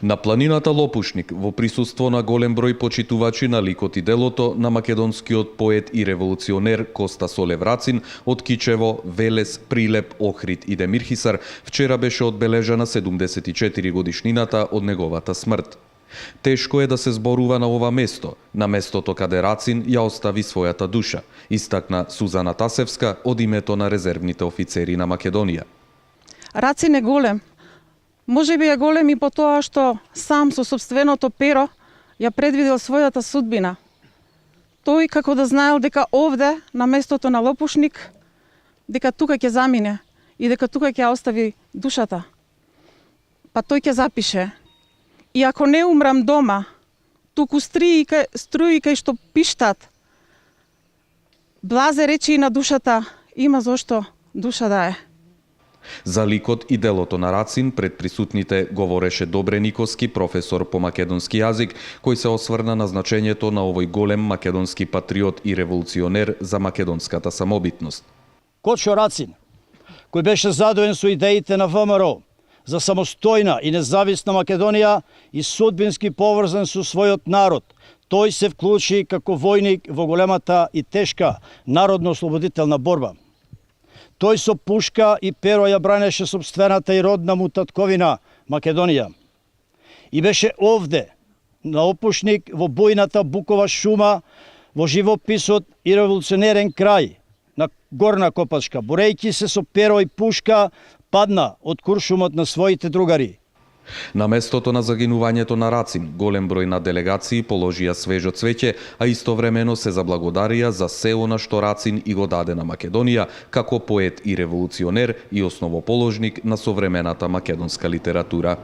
На планината Лопушник, во присуство на голем број почитувачи на ликот и делото на македонскиот поет и револуционер Коста Солев Рацин од Кичево, Велес, Прилеп, Охрид и Демирхисар, вчера беше одбележана 74 годишнината од неговата смрт. Тешко е да се зборува на ова место, на местото каде Рацин ја остави својата душа, истакна Сузана Тасевска од името на резервните офицери на Македонија. Рацин е голем. Може би е голем и по тоа што сам со собственото перо ја предвидел својата судбина. Тој како да знаел дека овде, на местото на Лопушник, дека тука ќе замине и дека тука ќе остави душата. Па тој ќе запише: и ако не умрам дома, туку струи кај што пиштат, Блазе речи и на душата, има зошто душа да е. За ликот и делото на Рацин пред присутните говореше Добре Никоски, професор по македонски јазик, кој се осврна на значењето на овој голем македонски патриот и револуционер за македонската самобитност. Кочо Рацин, кој беше задоволен со идеите на ВМРО за самостојна и независна Македонија и судбински поврзан со својот народ, тој се вклучи како војник во големата и тешка народно-ослободителна борба. Тој со пушка и перо ја бранеше собствената и родна му татковина Македонија. И беше овде, на Лопушник, во бујната Букова шума, во живописот и револуционерен крај на Горна Копачка, борејќи се со перо и пушка, падна од куршумот на своите другари. На местото на загинувањето на Рацин, голем број на делегации положија свежо цвеќе, а истовремено се заблагодарија за се она што Рацин и го даде на Македонија како поет и револуционер и основоположник на современата македонска литература.